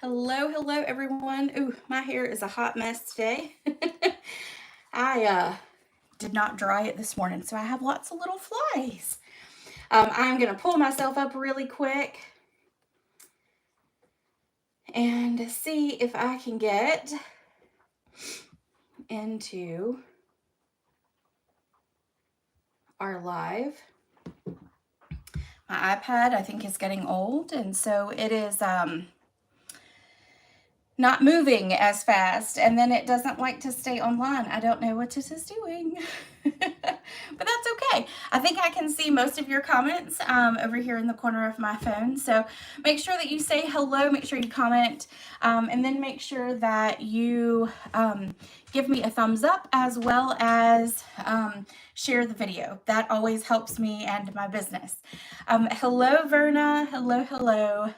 Hello, everyone. Ooh, my hair is a hot mess today. I did not dry it this morning, so I have lots of little flies. I'm going to pull myself up really quick and see if I can get into our live. My iPad, I think, is getting old, and so it is not moving as fast, and then it doesn't like to stay online. I don't know what it is doing, but that's okay. I think I can see most of your comments over here in the corner of my phone, so make sure that you say hello, make sure you comment, and then make sure that you give me a thumbs up as well as share the video. That always helps me and my business. Hello, Verna. Hello.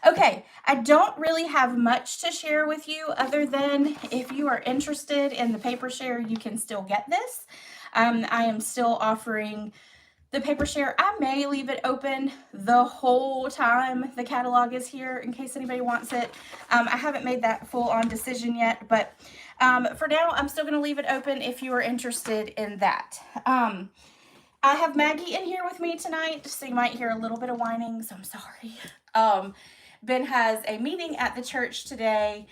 Okay, I don't really have much to share with you other than if you are interested in the paper share, you can still get this. I am still offering the paper share. I may leave it open the whole time the catalog is here in case anybody wants it. I haven't made that full-on decision yet, but for now, I'm still going to leave it open if you are interested in that. I have Maggie in here with me tonight, so you might hear a little bit of whining, so I'm sorry. Ben has a meeting at the church today,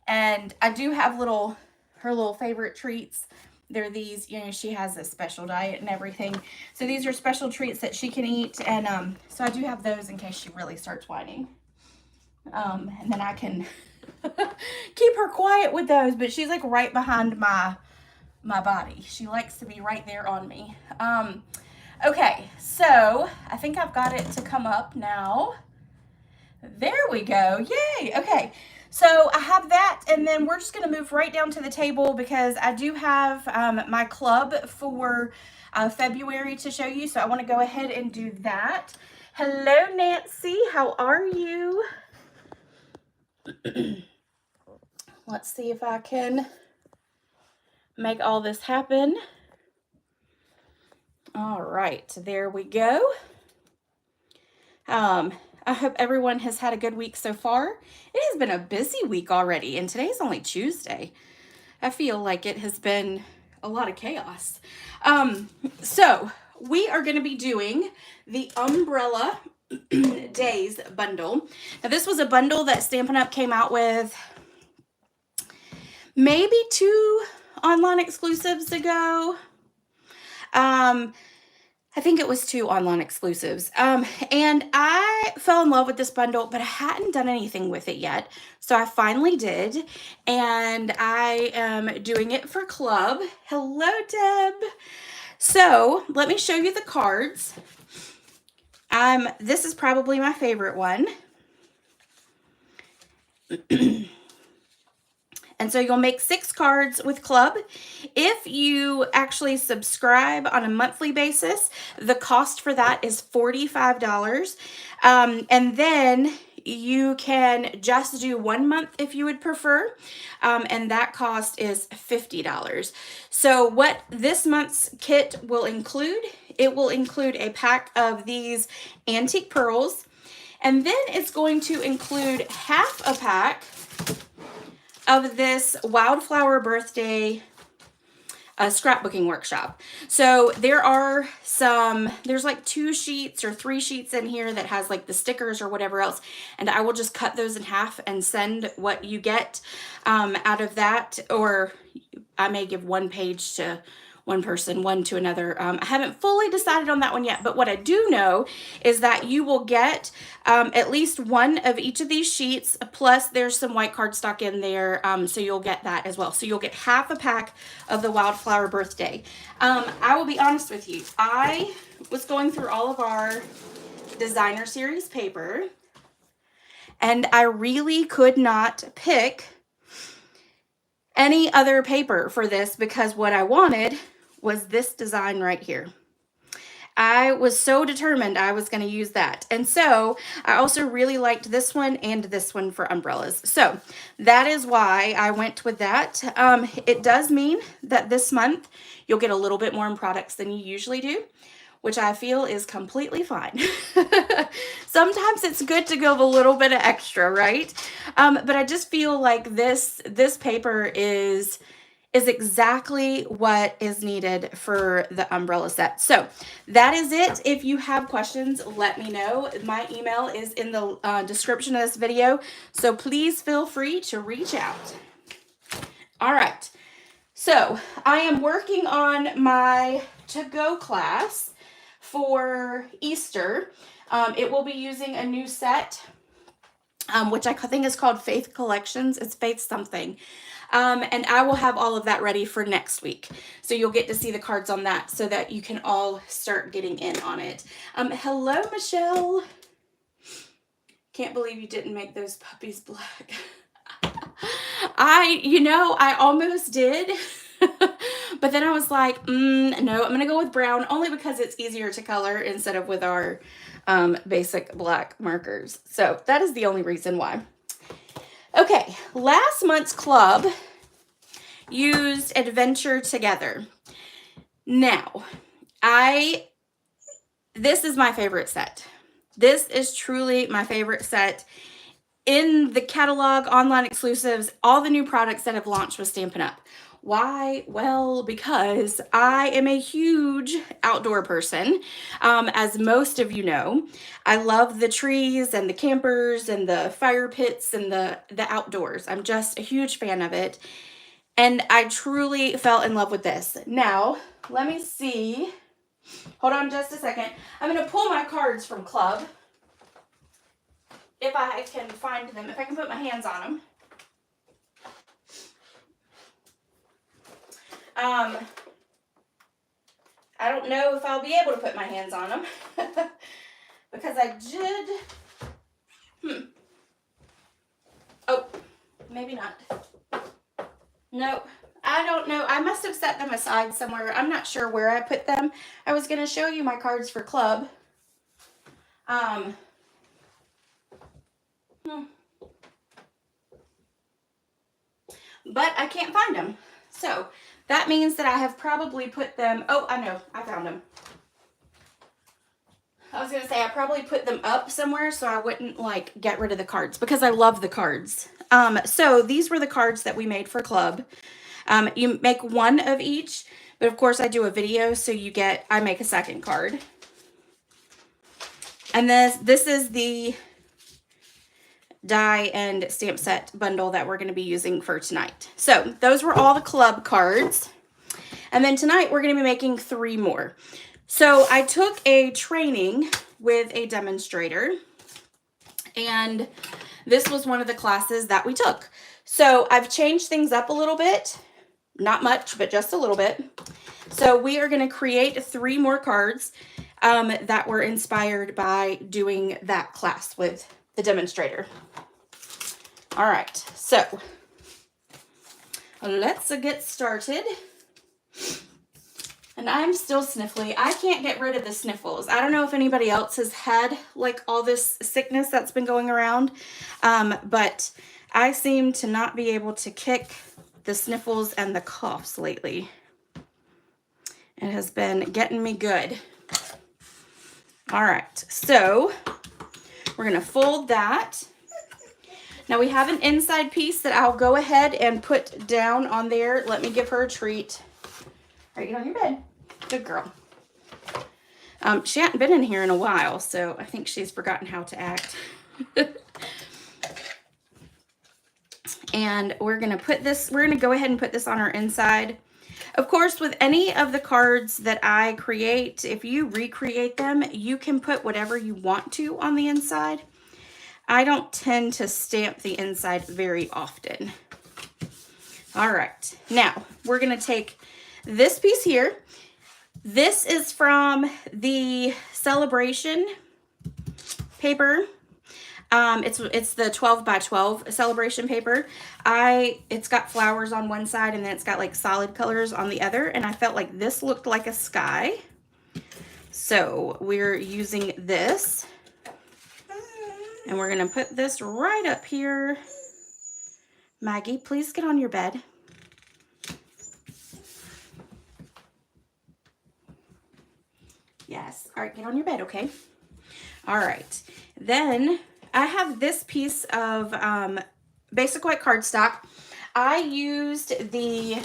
and I do have her little favorite treats. They're these, she has a special diet and everything. So these are special treats that she can eat, and so I do have those in case she really starts whining. And then I can keep her quiet with those, but she's like right behind my body. She likes to be right there on me. Okay, so I think I've got it to come up now. There we go. Yay. Okay. So I have that, and then we're just going to move right down to the table because I do have my club for February to show you. So I want to go ahead and do that. Hello, Nancy. How are you? Let's see if I can make all this happen. All right. There we go. I hope everyone has had a good week so far. It has been a busy week already, and today's only Tuesday. I feel like it has been a lot of chaos. So we are going to be doing the Umbrella Days bundle. Now, this was a bundle that Stampin' Up! Came out with maybe 2 online exclusives ago. I think it was 2 online exclusives. And I fell in love with this bundle, but I hadn't done anything with it yet. So I finally did. And I am doing it for club. Hello, Deb. So let me show you the cards. This is probably my favorite one. And so you'll make 6 cards with club. If you actually subscribe on a monthly basis, the cost for that is $45. And then you can just do 1 month if you would prefer. And that cost is $50. So what this month's kit will include, it will include a pack of these antique pearls. And then it's going to include half a pack of this Wildflower Birthday scrapbooking workshop. So there's like 2 sheets or 3 sheets in here that has like the stickers or whatever else, and I will just cut those in half and send what you get out of that, or I may give 1 page to one person, 1 to another. I haven't fully decided on that one yet, but what I do know is that you will get at least 1 of each of these sheets, plus there's some white cardstock in there, so you'll get that as well. So you'll get half a pack of the Wildflower Birthday. I will be honest with you. I was going through all of our designer series paper, and I really could not pick any other paper for this because what I wanted was this design right here. I was so determined I was going to use that. And so I also really liked this one and this one for umbrellas. So that is why I went with that. It does mean that this month you'll get a little bit more in products than you usually do. which I feel is completely fine. Sometimes it's good to go a little bit of extra, right? But I just feel like this paper is exactly what is needed for the umbrella set. So that is it. If you have questions, let me know. My email is in the description of this video, so please feel free to reach out. All right, so I am working on my to-go class for Easter. It will be using a new set, which I think is called Faith Collections. It's Faith something. And I will have all of that ready for next week. So you'll get to see the cards on that so that you can all start getting in on it. Hello, Michelle. Can't believe you didn't make those puppies black. I almost did. But then I was like, no, I'm going to go with brown only because it's easier to color instead of with our basic black markers. So that is the only reason why. Okay, last month's club used Adventure Together. Now, this is my favorite set. This is truly my favorite set. In the catalog, online exclusives, all the new products that have launched with Stampin' Up. Why? Well, because I am a huge outdoor person. As most of you know, I love the trees and the campers and the fire pits and the outdoors. I'm just a huge fan of it. And I truly fell in love with this. Now, let me see. Hold on just a second. I'm going to pull my cards from Club. If I can find them, if I can put my hands on them. I don't know if I'll be able to put my hands on them because I did. Oh, maybe not. Nope. I don't know. I must have set them aside somewhere. I'm not sure where I put them. I was going to show you my cards for Club. But I can't find them. So that means that I have probably put them. Oh, I know. I found them. I was going to say I probably put them up somewhere so I wouldn't like get rid of the cards because I love the cards. So these were the cards that we made for Club. You make one of each, but of course I do a video, so I make a second card. And this is the die and stamp set bundle that we're going to be using for tonight. So those were all the Club cards. And then tonight we're going to be making 3 more. So I took a training with a demonstrator, and this was one of the classes that we took. So I've changed things up a little bit. Not much, but just a little bit. So we are going to create 3 more cards that were inspired by doing that class with the demonstrator. All right, so let's get started. And I'm still sniffly. I can't get rid of the sniffles. I don't know if anybody else has had like all this sickness that's been going around, but I seem to not be able to kick the sniffles and the coughs lately. It has been getting me good. All right, so we're gonna fold that. Now we have an inside piece that I'll go ahead and put down on there. Let me give her a treat. All right, get on your bed. Good girl. She hadn't been in here in a while, so I think she's forgotten how to act. And we're going to go ahead and put this on our inside. Of course, with any of the cards that I create, if you recreate them, you can put whatever you want to on the inside. I don't tend to stamp the inside very often. All right, now we're going to take this piece here. This is from the Celebration paper. It's the 12 by 12 Celebration paper. It's got flowers on one side and then it's got like solid colors on the other, and I felt like this looked like a sky. So we're using this, and we're gonna put this right up here. Maggie, please get on your bed. Yes. All right, get on your bed, okay? All right. Then I have this piece of basic white cardstock. I used the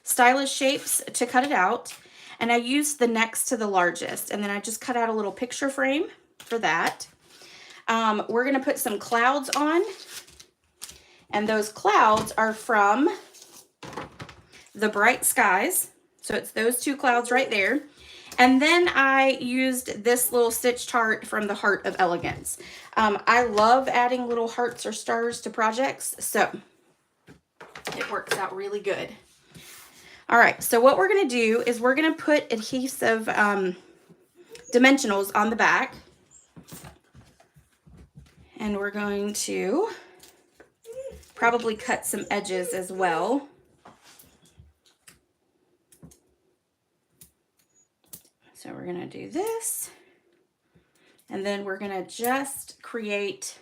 Stylish Shapes to cut it out, and I used the next to the largest, and then I just cut out a little picture frame for that. We're gonna put some clouds on, and those clouds are from the Bright Skies. So it's those two clouds right there. And then I used this little stitch chart from the Heart of Elegance. I love adding little hearts or stars to projects, so it works out really good. All right, so what we're gonna do is we're gonna put adhesive dimensionals on the back. And we're going to probably cut some edges as well. So we're gonna do this. And then we're gonna just create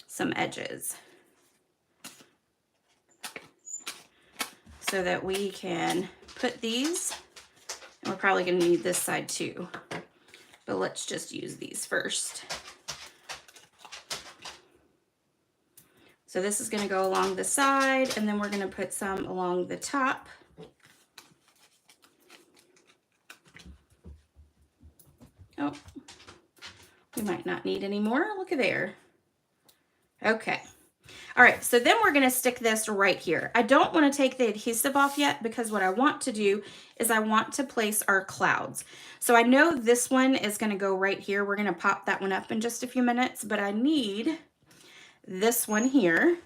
some edges so that we can put these, and we're probably gonna need this side too, but let's just use these first. So this is gonna go along the side, and then we're gonna put some along the top. Oh, we might not need any more. Look at there. Okay. All right, so then we're gonna stick this right here. I don't wanna take the adhesive off yet because what I want to do is I want to place our clouds. So I know this one is gonna go right here. We're gonna pop that one up in just a few minutes, but I need this one here.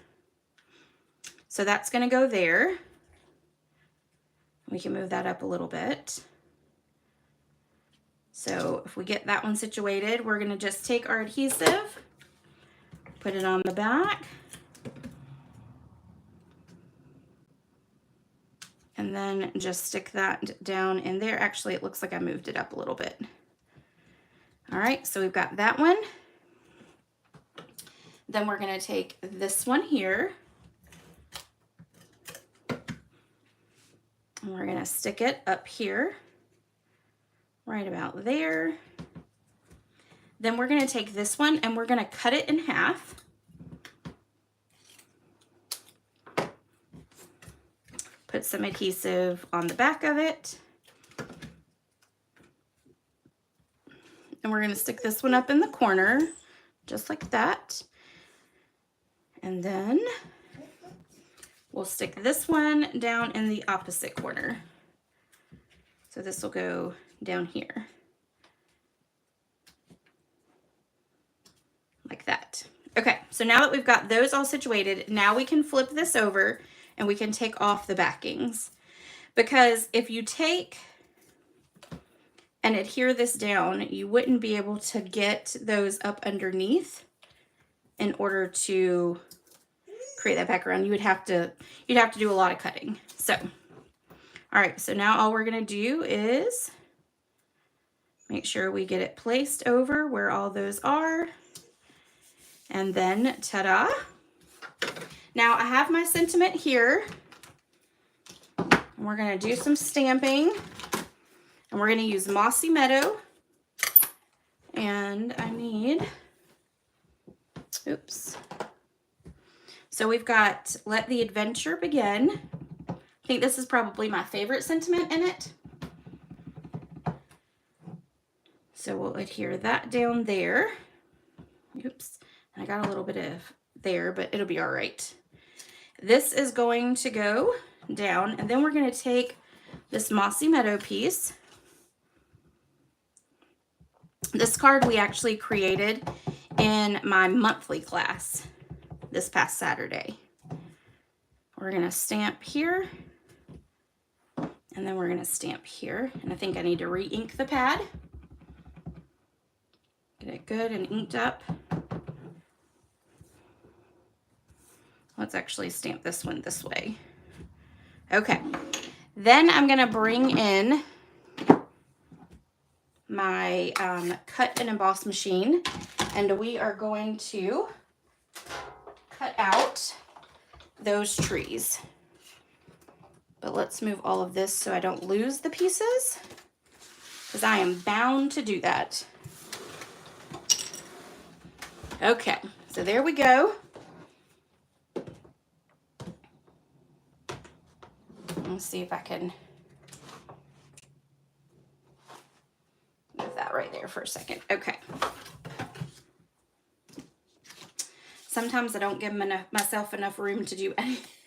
So that's gonna go there. We can move that up a little bit. So if we get that one situated, we're gonna just take our adhesive, put it on the back, and then just stick that down in there. Actually, it looks like I moved it up a little bit. All right, so we've got that one. Then we're gonna take this one here, and we're gonna stick it up here, right about there. Then we're gonna take this one and we're gonna cut it in half. Put some adhesive on the back of it. And we're gonna stick this one up in the corner, just like that. And then we'll stick this one down in the opposite corner. So this will go down here. Like that. Okay, so now that we've got those all situated, now we can flip this over and we can take off the backings. Because if you take and adhere this down, you wouldn't be able to get those up underneath in order to create that background. You'd have to do a lot of cutting. So, all right, so now all we're gonna do is make sure we get it placed over where all those are. And then, ta-da. Now I have my sentiment here. And we're gonna do some stamping. And we're gonna use Mossy Meadow. And I need, oops. So we've got Let the Adventure Begin. I think this is probably my favorite sentiment in it. So we'll adhere that down there. Oops, I got a little bit of there, but it'll be all right. This is going to go down, and then we're gonna take this Mossy Meadow piece. This card we actually created in my monthly class this past Saturday. We're gonna stamp here, and then we're gonna stamp here. And I think I need to re-ink the pad. Get it good and inked up. Let's actually stamp this one this way. Okay, then I'm gonna bring in my cut and emboss machine, and we are going to cut out those trees. But let's move all of this so I don't lose the pieces. because I am bound to do that. Okay, so there we go. Let's see if I can move that right there for a second. Okay. Sometimes I don't give myself enough room to do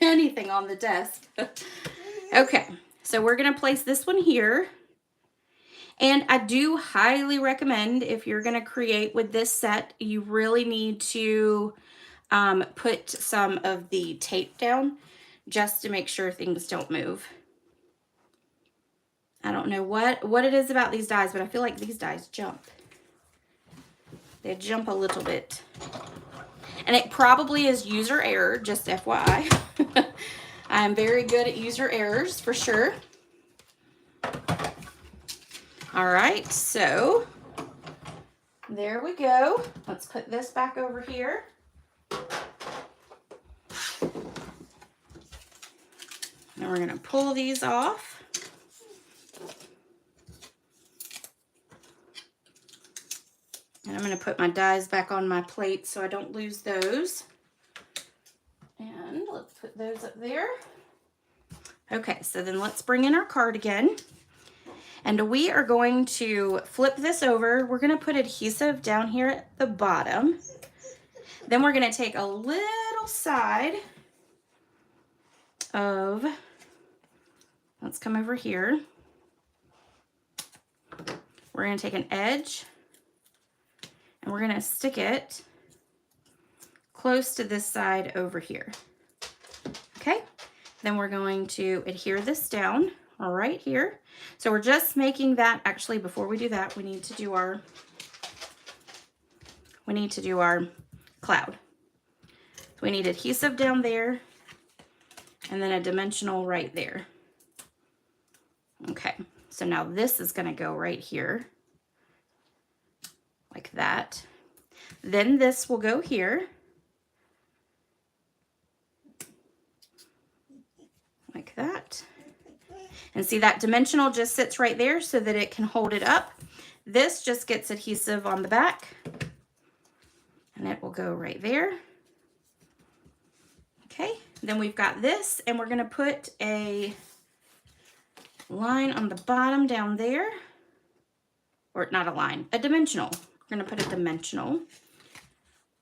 anything on the desk. Okay, so we're going to place this one here. And I do highly recommend, if you're going to create with this set, you really need to put some of the tape down just to make sure things don't move. I don't know what it is about these dies, but I feel like these dies jump. They jump a little bit. And it probably is user error, just FYI. I'm very good at user errors for sure. All right, so there we go. Let's put this back over here. Now we're gonna pull these off. And I'm gonna put my dies back on my plate so I don't lose those. And let's put those up there. Okay, so then let's bring in our card again. And we are going to flip this over. We're gonna put adhesive down here at the bottom. Then we're gonna take a little side of, let's come over here. We're gonna take an edge and we're gonna stick it close to this side over here. Okay, then we're going to adhere this down right here. So we're just making that, actually before we do that, we need to do our cloud. So we need adhesive down there and then a dimensional right there. Okay, so now this is gonna go right here like that. Then this will go here. Like that. And see, that dimensional just sits right there so that it can hold it up. This just gets adhesive on the back and it will go right there. Okay, then we've got this and we're gonna put a line on the bottom down there, or not a line, a dimensional. We're gonna put a dimensional.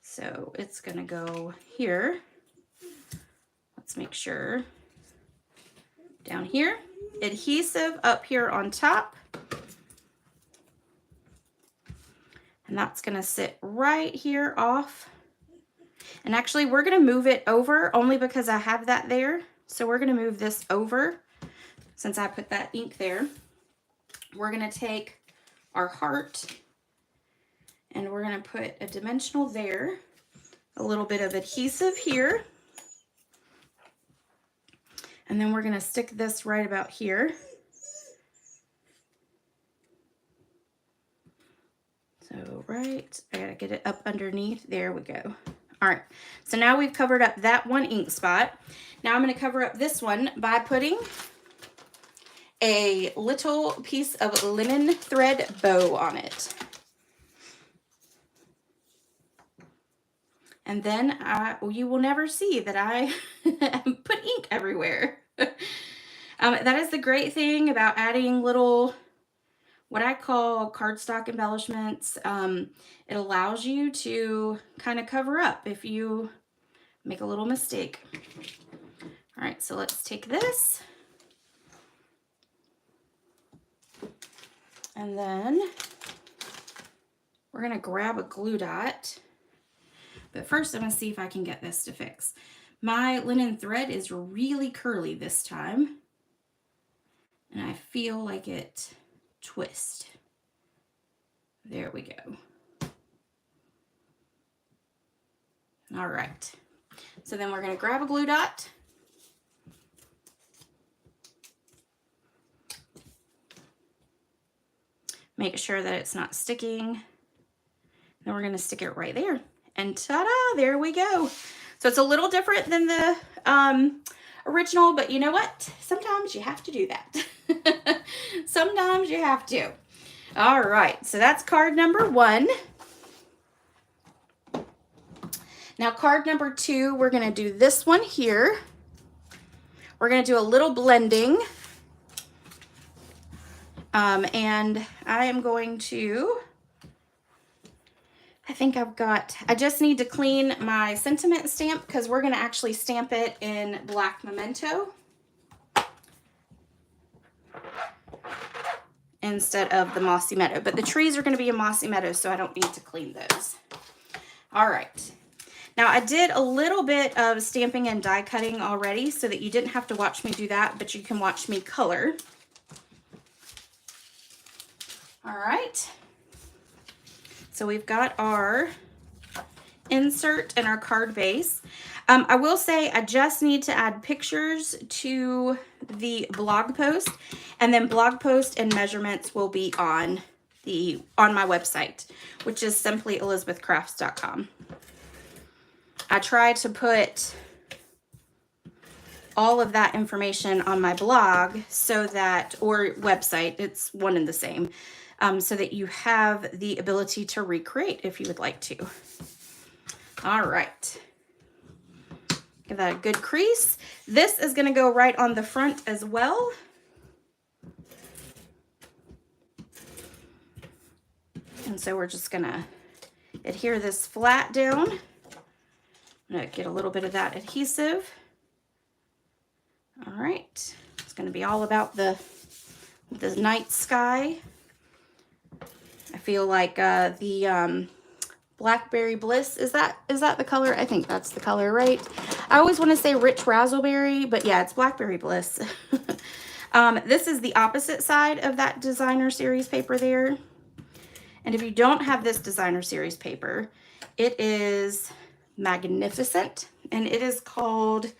So it's gonna go here. Let's make sure. Down here, adhesive up here on top. And that's gonna sit right here off. And actually we're gonna move it over only because I have that there. So we're gonna move this over since I put that ink there. We're gonna take our heart and we're gonna put a dimensional there, a little bit of adhesive here. And then we're gonna stick this right about here. So right, I gotta get it up underneath. There we go. All right, so now we've covered up that one ink spot. Now I'm gonna cover up this one by putting a little piece of linen thread bow on it. And then you will never see that I put ink everywhere. That is the great thing about adding little, what I call cardstock embellishments. It allows you to kind of cover up if you make a little mistake. All right, so let's take this. And then we're gonna grab a glue dot. But first I'm gonna see if I can get this to fix. My linen thread is really curly this time. And I feel like it twists. There we go. All right. So then we're gonna grab a glue dot. Make sure that it's not sticking. Then we're gonna stick it right there. And ta-da, there we go. So it's a little different than the original, but you know what? Sometimes you have to do that. Sometimes you have to. All right, so that's card number 1. Now card number 2, we're gonna do this one here. We're gonna do a little blending. And I am going to, I just need to clean my sentiment stamp because we're gonna actually stamp it in black memento instead of the mossy meadow. But the trees are gonna be a mossy meadow, so I don't need to clean those. All right. Now I did a little bit of stamping and die cutting already so that you didn't have to watch me do that, but you can watch me color. All right. So we've got our insert and our card base. I will say I just need to add pictures to the blog post, and then blog post and measurements will be on my website, which is simplyelizabethcrafts.com. I try to put all of that information on my blog so that, or website, it's one and the same, so that you have the ability to recreate if you would like to. All right. Give that a good crease. This is going to go right on the front as well. And so we're just going to adhere this flat down. I'm going to get a little bit of that adhesive. All right. It's going to be all about the night sky. I feel like the Blackberry Bliss, is that the color? I think that's the color, right? I always want to say Rich Razzleberry, but yeah, it's Blackberry Bliss. This is the opposite side of that designer series paper there. And if you don't have this designer series paper, it is magnificent, and it is called,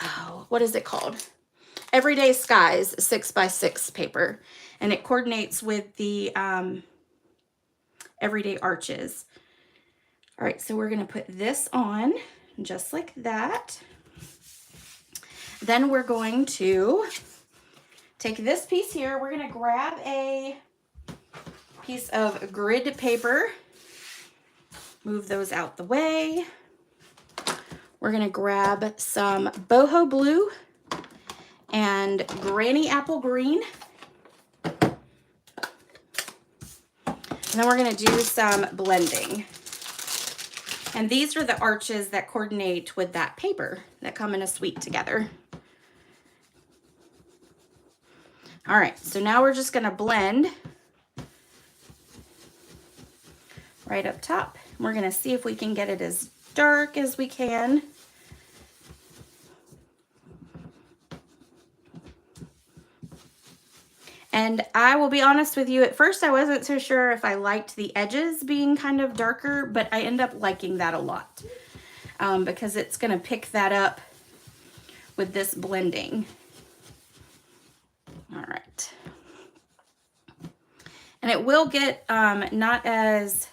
oh, what is it called? Everyday Skies 6x6 paper, and it coordinates with the Everyday Arches. All right, so we're going to put this on just like that. Then we're going to take this piece here. We're going to grab a piece of grid paper, move those out the way. We're going to grab some boho blue and granny apple green. And then we're going to do some blending. And these are the arches that coordinate with that paper that come in a suite together. All right, so now we're just going to blend right up top. We're going to see if we can get it as dark as we can. And I will be honest with you, at first I wasn't so sure if I liked the edges being kind of darker, but I end up liking that a lot because it's going to pick that up with this blending. All right. And it will get not as,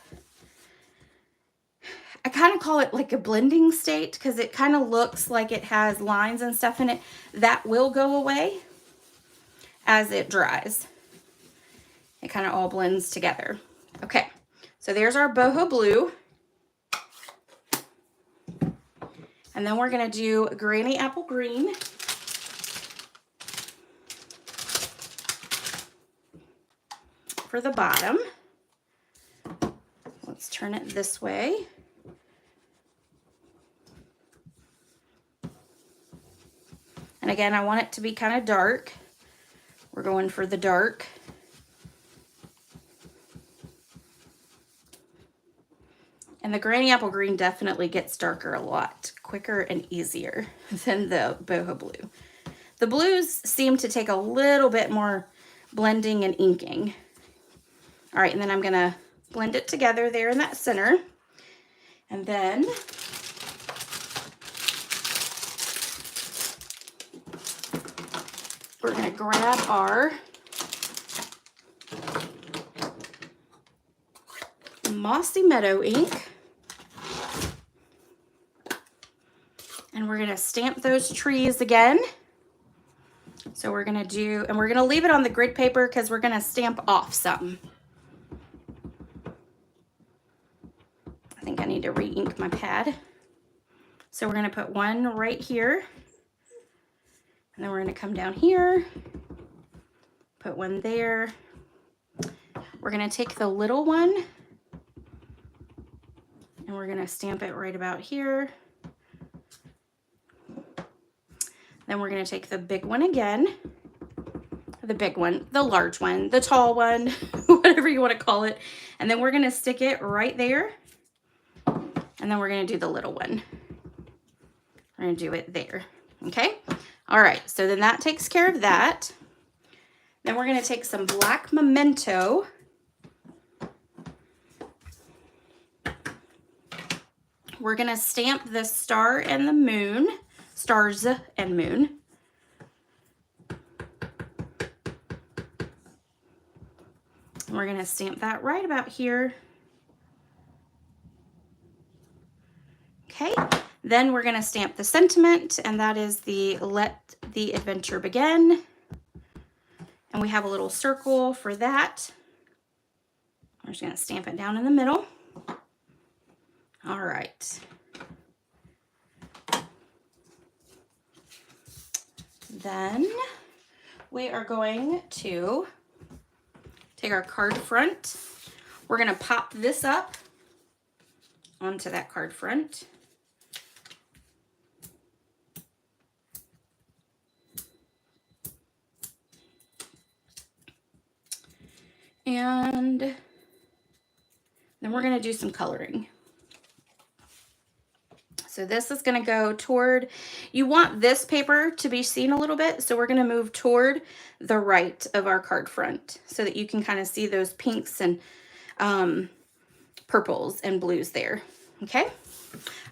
I kind of call it like a blending state because it kind of looks like it has lines and stuff in it. That will go away as it dries. It kind of all blends together. Okay, so there's our boho blue. And then we're going to do granny apple green. For the bottom. Let's turn it this way. And again, I want it to be kind of dark. We're going for the dark. And the granny apple green definitely gets darker a lot quicker and easier than the boho blue. The blues seem to take a little bit more blending and inking. All right, and then I'm gonna blend it together there in that center. And then we're gonna grab our Mossy Meadow ink. And we're gonna stamp those trees again. So we're gonna do, and we're gonna leave it on the grid paper because we're gonna stamp off some. think I need to re-ink my pad. So we're going to put one right here. And then we're going to come down here, put one there. We're going to take the little one and we're going to stamp it right about here. Then we're going to take the big one again. The big one, the large one, the tall one, whatever you want to call it. And then we're going to stick it right there. And then we're going to do the little one. We're going to do it there. Okay. All right. So then that takes care of that. Then we're going to take some black memento. We're going to stamp the star and the moon, stars and moon. And we're going to stamp that right about here. Okay. Then we're going to stamp the sentiment, and that is the let the adventure begin. And we have a little circle for that. We're just going to stamp it down in the middle. All right. Then we are going to take our card front. We're going to pop this up onto that card front. And then we're going to do some coloring. So this is going to go toward, you want this paper to be seen a little bit. So we're going to move toward the right of our card front so that you can kind of see those pinks and purples and blues there. Okay.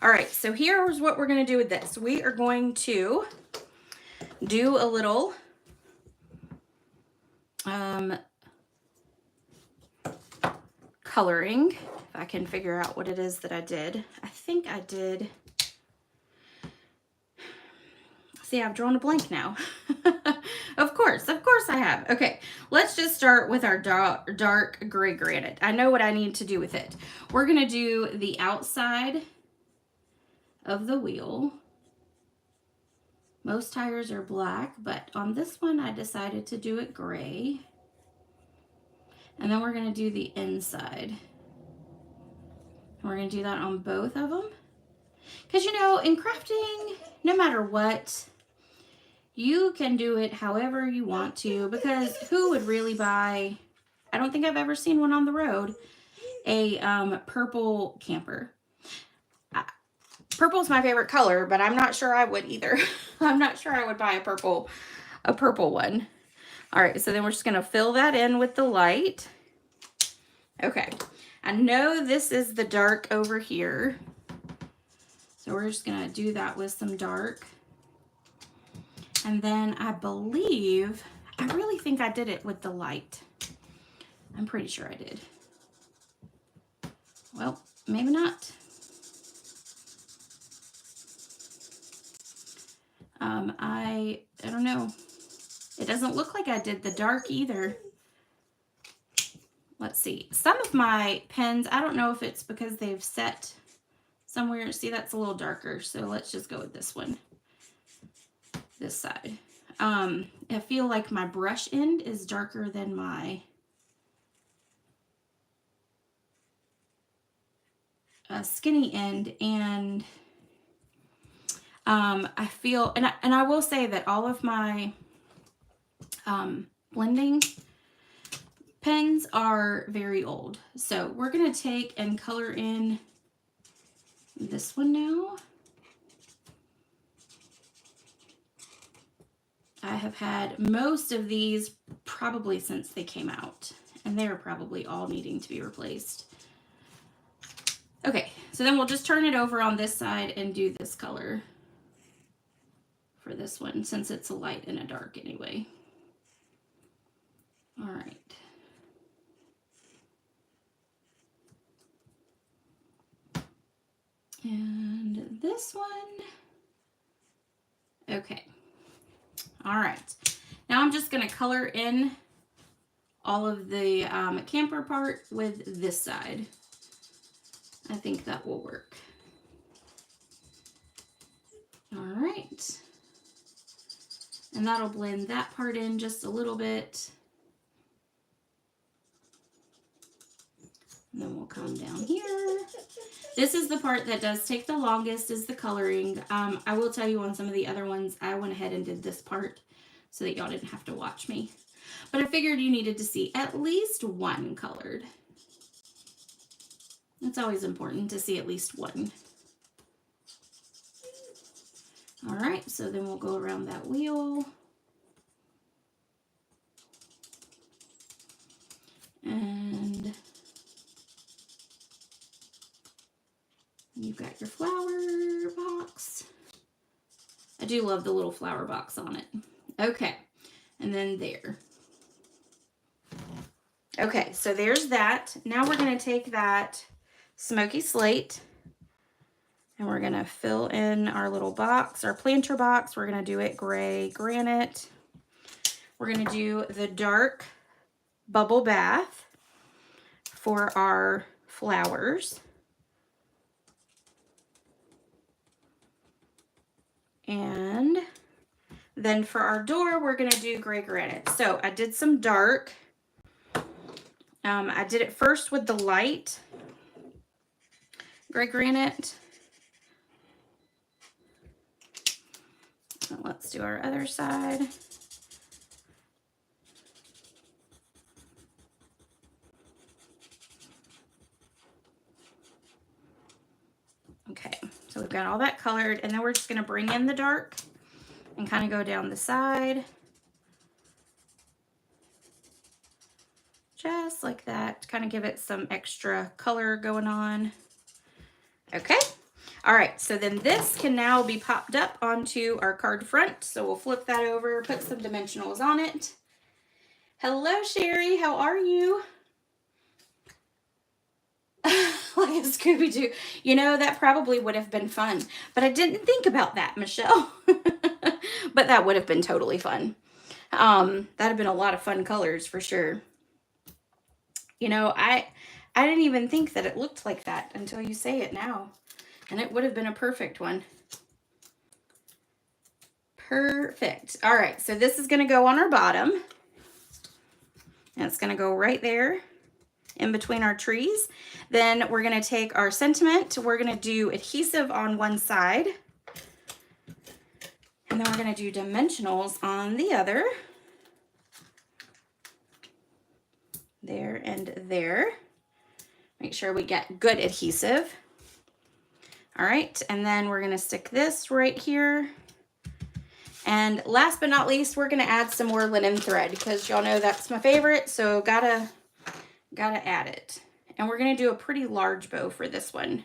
All right. So here's what we're going to do with this. We are going to do a little coloring. If I can figure out what it is that I did. I think I did. See, I've drawn a blank now. Of course I have. Okay, let's just start with our dark gray granite. I know what I need to do with it. We're gonna do the outside of the wheel. Most tires are black, but on this one I decided to do it gray. And then we're gonna do the inside. And we're gonna do that on both of them. Because you know, in crafting, no matter what, you can do it however you want to, because who would really buy, I don't think I've ever seen one on the road, a purple camper. Purple's my favorite color, but I'm not sure I would either. I'm not sure I would buy a purple one. All right, so then we're just gonna fill that in with the light. Okay, I know this is the dark over here. So we're just gonna do that with some dark. And then I really think I did it with the light. I'm pretty sure I did. Well, maybe not. I don't know. It doesn't look like I did the dark either. Let's see. Some of my pens, I don't know if it's because they've set somewhere. See, that's a little darker. So let's just go with this one. This side. I feel like my brush end is darker than my skinny end, and I feel, and I will say that all of my blending pens are very old. So we're gonna take and color in this one now. I have had most of these probably since they came out, and they're probably all needing to be replaced. Okay, so then we'll just turn it over on this side and do this color for this one, since it's a light and a dark anyway. All right. And this one. Okay. All right. Now I'm just going to color in all of the camper part with this side. I think that will work. All right. And that'll blend that part in just a little bit. And then we'll come down here. This is the part that does take the longest, is the coloring. I will tell you on some of the other ones, I went ahead and did this part so that y'all didn't have to watch me. But I figured you needed to see at least one colored. It's always important to see at least one. All right, so then we'll go around that wheel. And you've got your flower box. I do love the little flower box on it. Okay, and then there. Okay, so there's that. Now we're going to take that smoky slate and we're going to fill in our little box, our planter box. We're going to do it gray granite. We're going to do the dark bubble bath for our flowers. And then for our door, we're going to do gray granite. So I did some dark. I did it first with the light gray granite. So let's do our other side. Okay, so we've got all that colored, and then we're just going to bring in the dark and kind of go down the side. Just like that, to kind of give it some extra color going on. Okay, all right, so then this can now be popped up onto our card front. So we'll flip that over, put some dimensionals on it. Hello, Sherry, how are you? Like a Scooby-Doo. You know, that probably would have been fun, but I didn't think about that, Michelle. But that would have been totally fun. That'd have been a lot of fun colors for sure. You know, I didn't even think that it looked like that until you say it now. And it would have been a perfect one. Perfect. All right, so this is going to go on our bottom. And it's going to go right there in between our trees. Then we're going to take our sentiment. We're going to do adhesive on one side. And then we're going to do dimensionals on the other. There and there. Make sure we get good adhesive. All right, and then we're gonna stick this right here. And last but not least, we're gonna add some more linen thread because y'all know that's my favorite, so gotta add it. And we're gonna do a pretty large bow for this one.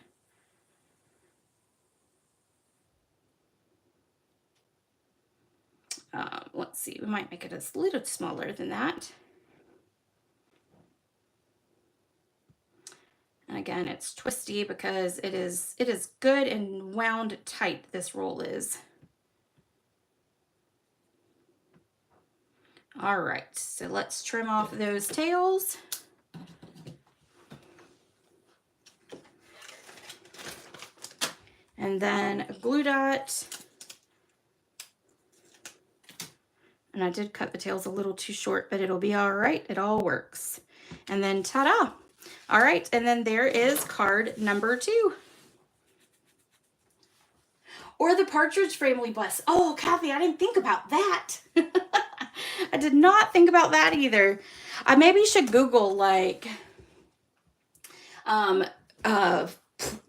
Let's see, we might make it a little smaller than that. And again, it's twisty because it is good and wound tight, this roll is. All right, so let's trim off those tails. And then a glue dot. And I did cut the tails a little too short, but it'll be all right. It all works. And then ta-da! All right, and then there is card number 2. Or the Partridge Family bus. Oh, Kathy, I didn't think about that. I did not think about that either. I maybe should Google like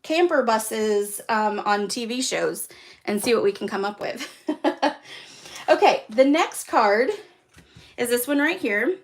camper buses on TV shows and see what we can come up with. Okay, the next card is this one right here.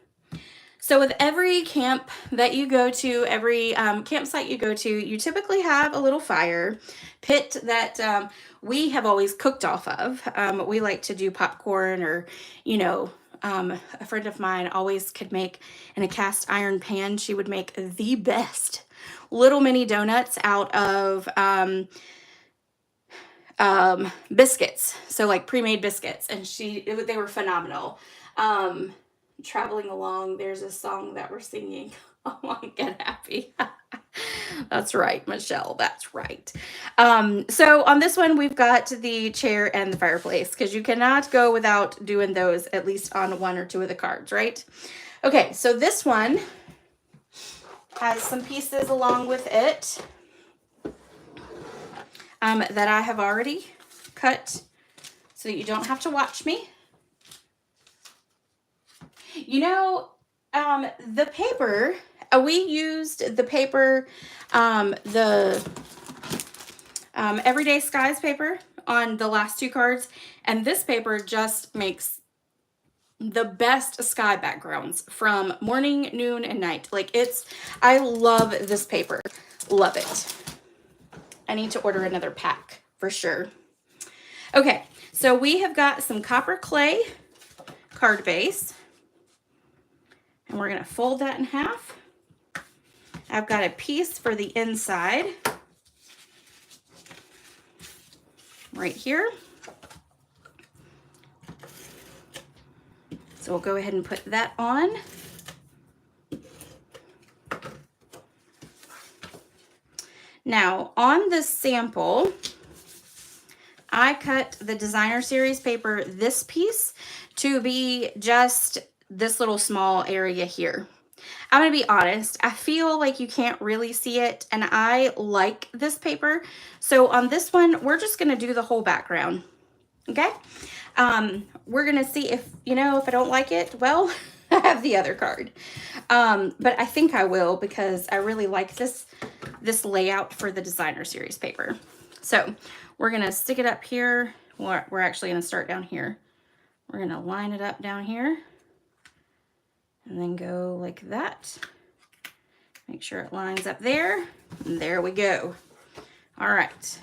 So with every camp that you go to, every campsite you go to, you typically have a little fire pit that we have always cooked off of. We like to do popcorn or, you know, a friend of mine always could make in a cast iron pan. She would make the best little mini donuts out of biscuits. So like pre-made biscuits. And they were phenomenal. Traveling along, there's a song that we're singing. Oh, I get happy. That's right, Michelle. That's right. So on this one, we've got the chair and the fireplace because you cannot go without doing those at least on one or two of the cards, right? Okay, so this one has some pieces along with it that I have already cut so that you don't have to watch me. You know, the paper, we used the paper, the Everyday Skies paper on the last two cards, and this paper just makes the best sky backgrounds from morning, noon, and night. Like I love this paper. Love it. I need to order another pack for sure. Okay, so we have got some copper clay card base, and we're gonna fold that in half. I've got a piece for the inside right here. So we'll go ahead and put that on. Now, on this sample, I cut the designer series paper, this piece, to be just this little small area here. I'm going to be honest, I feel like you can't really see it, and I like this paper. So on this one, we're just going to do the whole background, okay? We're going to see if I don't like it, well, I have the other card. But I think I will because I really like this layout for the designer series paper. So we're going to stick it up here. We're actually going to start down here. We're going to line it up down here and then go like that. Make sure it lines up there. And there we go. All right.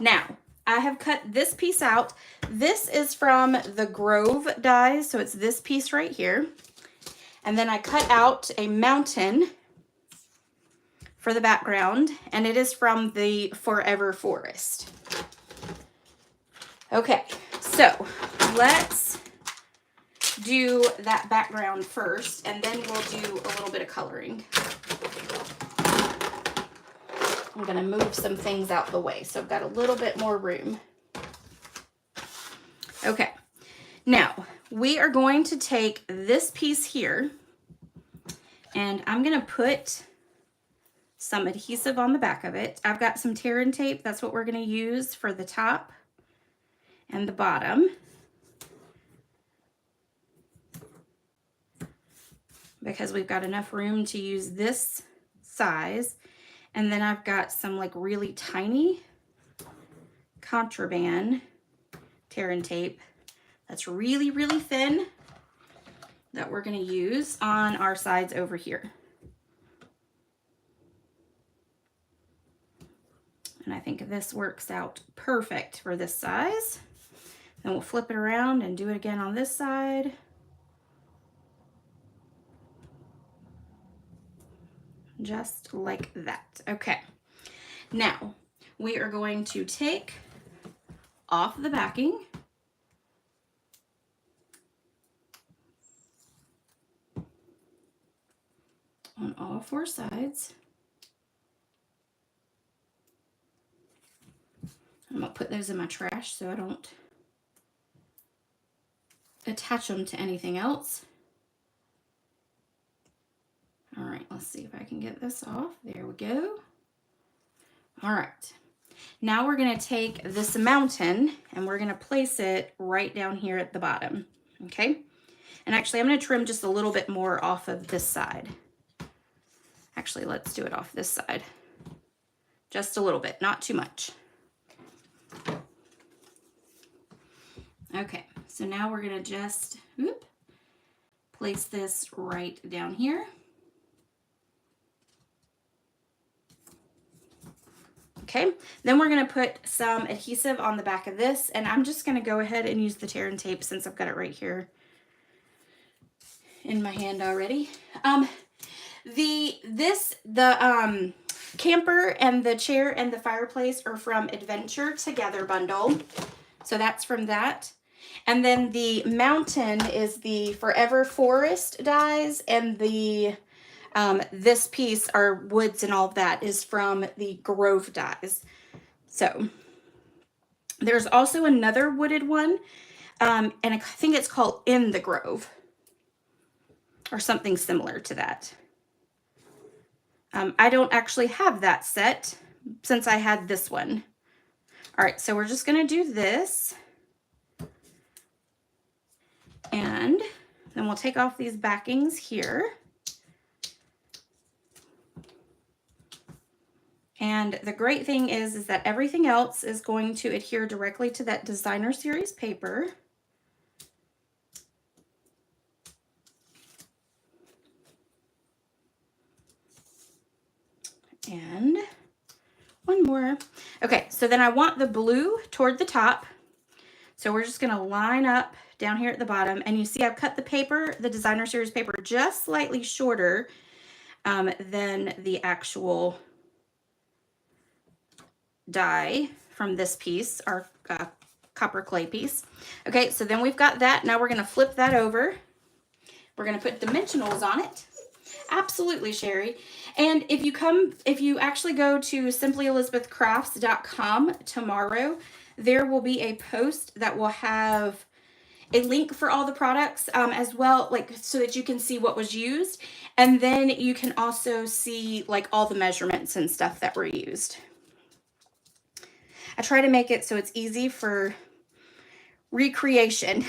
Now, I have cut this piece out. This is from the Grove dies, so it's this piece right here. And then I cut out a mountain for the background, and it is from the Forever Forest. Okay, so let's do that background first, and then we'll do a little bit of coloring. I'm going to move some things out the way so I've got a little bit more room. Okay, now we are going to take this piece here, and I'm going to put some adhesive on the back of it. I've got some tear and tape. That's what we're going to use for the top and the bottom, because we've got enough room to use this size. And then I've got some like really tiny contraband tear and tape that's really, really thin that we're going to use on our sides over here. And I think this works out perfect for this size. Then we'll flip it around and do it again on this side. Just like that. Okay. Now, we are going to take off the backing. On all four sides. I'm going to put those in my trash so I don't attach them to anything else. All right, let's see if I can get this off. There we go. All right. Now we're going to take this mountain and we're going to place it right down here at the bottom. Okay. And actually, I'm going to trim just a little bit more off of this side. Actually, let's do it off this side. Just a little bit, not too much. Okay, so now we're going to just place this right down here. Okay, then we're going to put some adhesive on the back of this, and I'm just going to go ahead and use the tear and tape since I've got it right here in my hand already. The camper and the chair and the fireplace are from Adventure Together bundle. So that's from that. And then the mountain is the Forever Forest dies, and the This piece, our woods and all of that, is from the Grove dies. So there's also another wooded one, and I think it's called In the Grove or something similar to that. I don't actually have that set since I had this one. All right, so we're just gonna do this. And then we'll take off these backings here. And the great thing is that everything else is going to adhere directly to that designer series paper. And one more. Okay, so then I want the blue toward the top. So we're just gonna line up down here at the bottom, and you see I've cut the paper, the designer series paper, just slightly shorter than the actual die from this piece, our copper clay piece. Okay, so then we've got that. Now we're gonna flip that over. We're gonna put dimensionals on it. Absolutely, Sherry. And if you actually go to simplyelizabethcrafts.com tomorrow, there will be a post that will have a link for all the products as well, like so that you can see what was used. And then you can also see like all the measurements and stuff that were used. I try to make it so it's easy for recreation.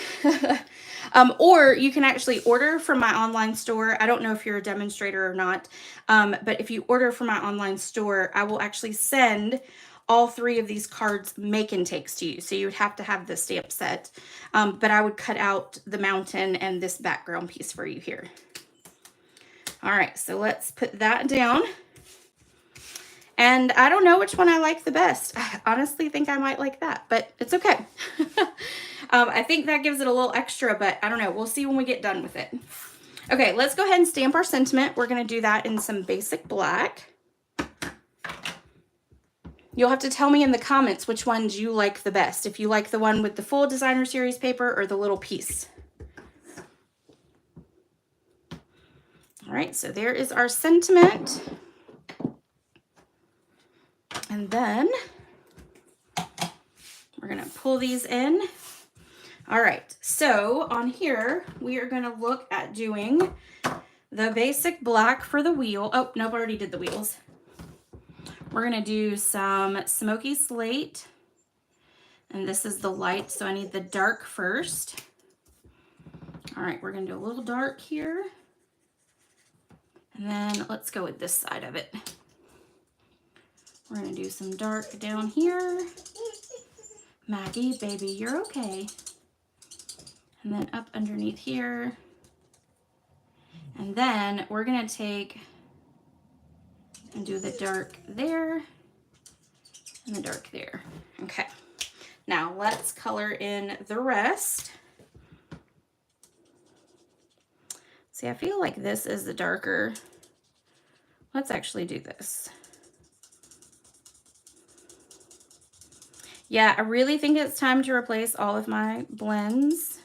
Or you can actually order from my online store. I don't know if you're a demonstrator or not, but if you order from my online store, I will actually send all 3 of these cards make and takes to you. So you would have to have the stamp set, but I would cut out the mountain and this background piece for you here. All right, so let's put that down. And I don't know which one I like the best. I honestly think I might like that, but it's okay. I think that gives it a little extra, but I don't know. We'll see when we get done with it. Okay, let's go ahead and stamp our sentiment. We're going to do that in some basic black. You'll have to tell me in the comments which ones you like the best. If you like the one with the full designer series paper or the little piece. All right, so there is our sentiment. And then we're going to pull these in. All right, so on here, we are going to look at doing the basic black for the wheel. Oh, nope, I already did the wheels. We're going to do some smoky slate. And this is the light, so I need the dark first. All right, we're going to do a little dark here. And then let's go with this side of it. We're going to do some dark down here. Maggie, baby, you're okay. And then up underneath here. And then we're going to take and do the dark there and the dark there. Okay. Now let's color in the rest. See, I feel like this is the darker. Let's actually do this. Yeah, I really think it's time to replace all of my blends.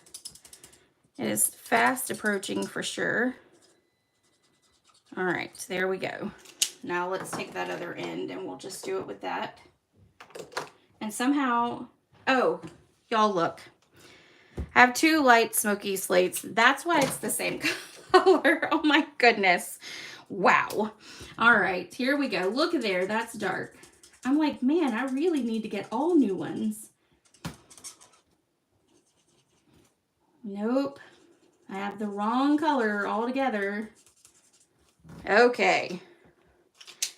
It is fast approaching for sure. All right, there we go. Now let's take that other end and we'll just do it with that. And somehow, oh, y'all look. I have 2 light smoky slates. That's why it's the same color. Oh my goodness. Wow. All right, here we go. Look there, that's dark. I'm like, man, I really need to get all new ones. Nope. I have the wrong color altogether. Okay.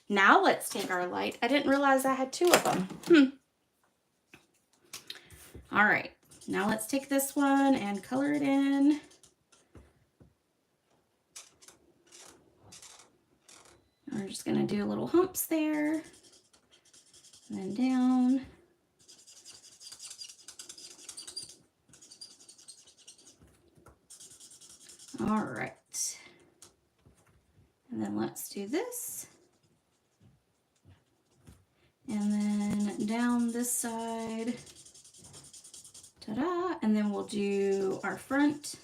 Now let's take our light. I didn't realize I had 2 of them. All right. Now let's take this one and color it in. We're just going to do little humps there. And then down. All right. And then let's do this. And then down this side. Ta-da! And then we'll do our front.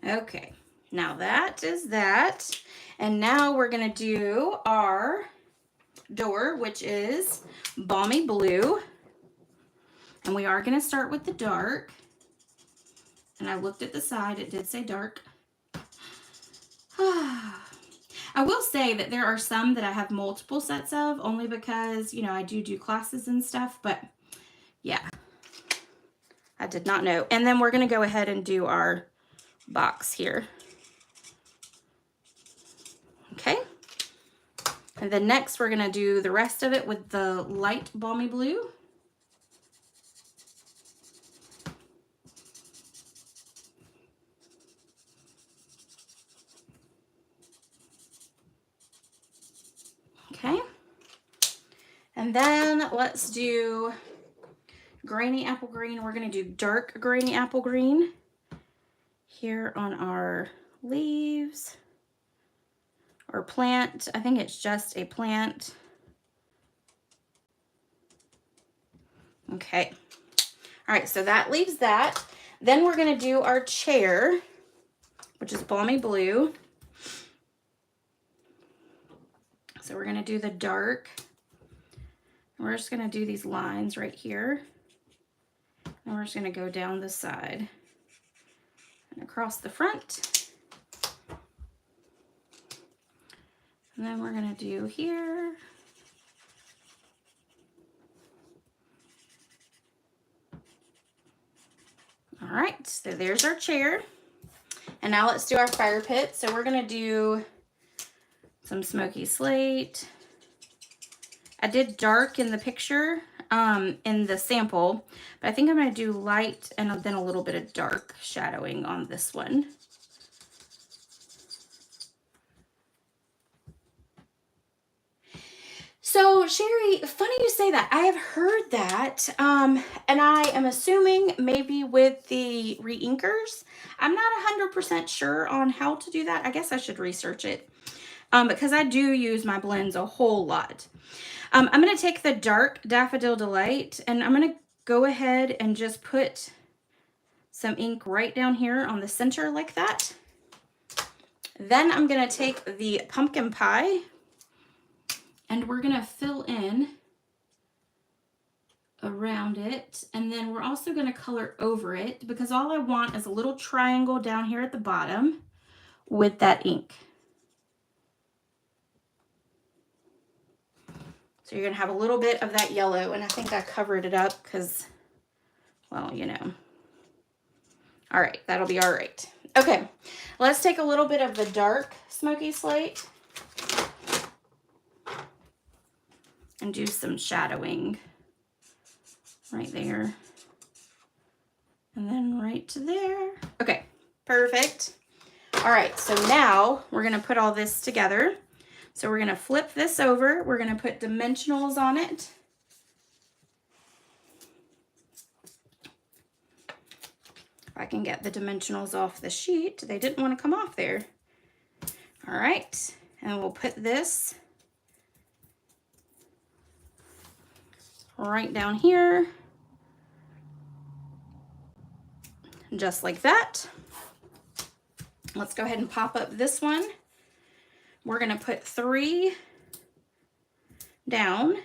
Okay, now that is that. And now we're gonna do our door, which is Balmy Blue. And we are gonna start with the dark. And I looked at the side, it did say dark. I will say that there are some that I have multiple sets of, only because, you know, I do classes and stuff, but yeah, I did not know. And then we're gonna go ahead and do our box here. Okay. And then next we're gonna do the rest of it with the light Balmy Blue. Okay. And then let's do grainy apple green. We're gonna do dark grainy apple green here on our leaves or plant. I think it's just a plant. Okay. All right, so that leaves that. Then we're gonna do our chair, which is Balmy Blue. So we're gonna do the dark. We're just gonna do these lines right here. And we're just gonna go down the side and across the front. And then we're gonna do here. All right, so there's our chair. And now let's do our fire pit. So we're gonna do some smoky slate. I did dark in the picture, in the sample, but I think I'm gonna do light and then a little bit of dark shadowing on this one. So Sherry, funny you say that. I have heard that, and I am assuming maybe with the re-inkers. I'm not 100% sure on how to do that. I guess I should research it. Because I do use my blends a whole lot. I'm going to take the dark Daffodil Delight and I'm going to go ahead and just put some ink right down here on the center like that. Then I'm going to take the Pumpkin Pie and we're going to fill in around it. And then we're also going to color over it because all I want is a little triangle down here at the bottom with that ink. So you're gonna have a little bit of that yellow, and I think I covered it up because, well, you know. All right, that'll be all right. Okay, let's take a little bit of the dark smoky slate and do some shadowing right there. And then right to there. Okay, perfect. All right, so now we're gonna put all this together. So we're gonna flip this over. We're gonna put dimensionals on it. If I can get the dimensionals off the sheet. They didn't want to come off there. All right, and we'll put this right down here. Just like that. Let's go ahead and pop up this one. We're gonna put 3 down.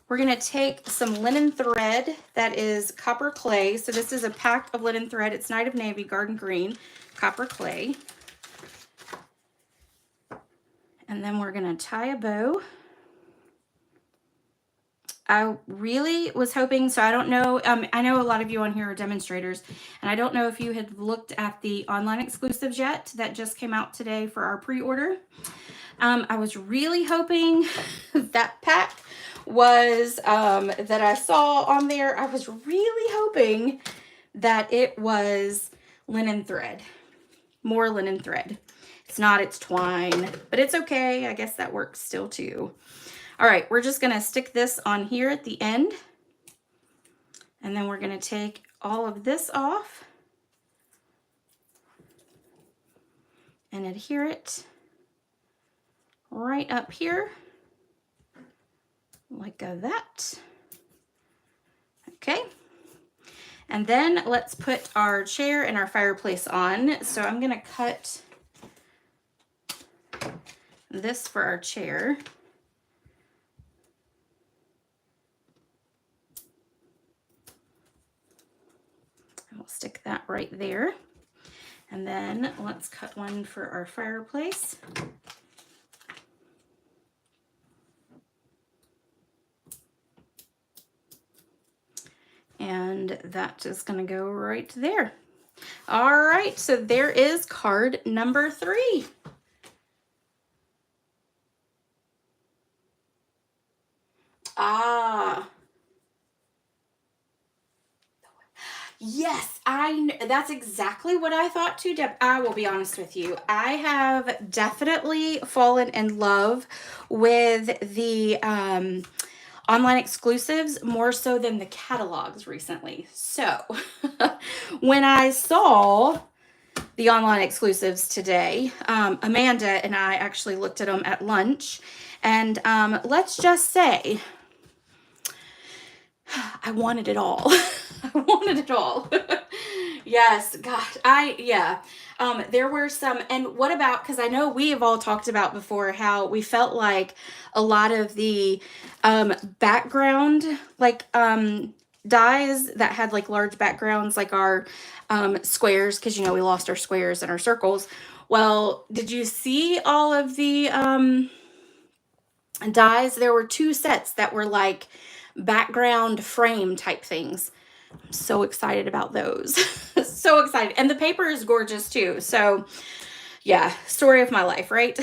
We're gonna take some linen thread that is copper clay. So this is a pack of linen thread. It's Night of Navy, Garden Green, copper clay. And then we're gonna tie a bow. I really was hoping, so I don't know, I know a lot of you on here are demonstrators, and I don't know if you had looked at the online exclusives yet that just came out today for our pre-order. I was really hoping that pack was, that I saw on there, I was really hoping that it was linen thread, more linen thread. It's not, it's twine, but it's okay. I guess that works still too. All right, we're just gonna stick this on here at the end. And then we're gonna take all of this off and adhere it right up here, like that. Okay, And then let's put our chair and our fireplace on. So I'm gonna cut this for our chair. And we'll stick that right there. And then let's cut one for our fireplace. And that is going to go right there. All right, so there is card number 3. Ah. Yes, that's exactly what I thought too, Deb. I will be honest with you. I have definitely fallen in love with the online exclusives more so than the catalogs recently. So when I saw the online exclusives today, Amanda and I actually looked at them at lunch, and let's just say I wanted it all. I wanted it all. Yes, God, yeah. There were some, and what about, because I know we have all talked about before how we felt like a lot of the background, like dies that had like large backgrounds, like our squares, because you know we lost our squares and our circles. Well, did you see all of the dies? There were 2 sets that were like background frame type things. I'm so excited about those. So excited. And the paper is gorgeous too. So yeah, story of my life, right?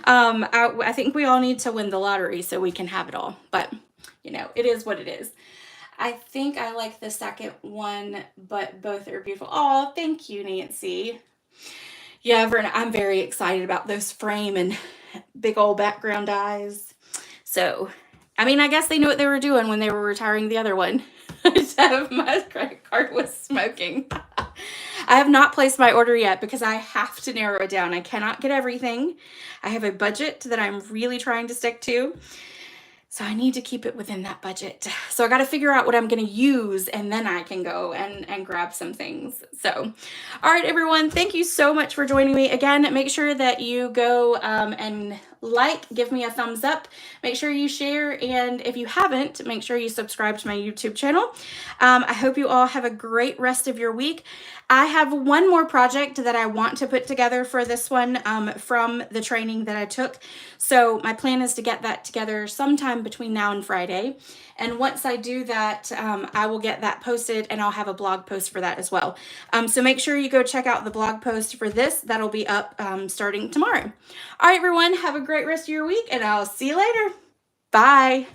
I think we all need to win the lottery so we can have it all. But you know, it is what it is. I think I like the second one, but both are beautiful. Oh, thank you, Nancy. Yeah, Verna, I'm very excited about those frame and big old background eyes. So, I mean, I guess they knew what they were doing when they were retiring the other one. My credit card was smoking. I have not placed my order yet because I have to narrow it down. I cannot get everything. I have a budget that I'm really trying to stick to. So I need to keep it within that budget. So I got to figure out what I'm going to use, and then I can go and grab some things. So, all right, everyone, thank you so much for joining me. Again, make sure that you go and give me a thumbs up. Make sure you share. And if you haven't, make sure you subscribe to my YouTube channel. I hope you all have a great rest of your week. I have one more project that I want to put together for this one from the training that I took. So my plan is to get that together sometime between now and Friday. And once I do that, I will get that posted, and I'll have a blog post for that as well. So make sure you go check out the blog post for this. That'll be up starting tomorrow. All right, everyone, have a great rest of your week, and I'll see you later. Bye.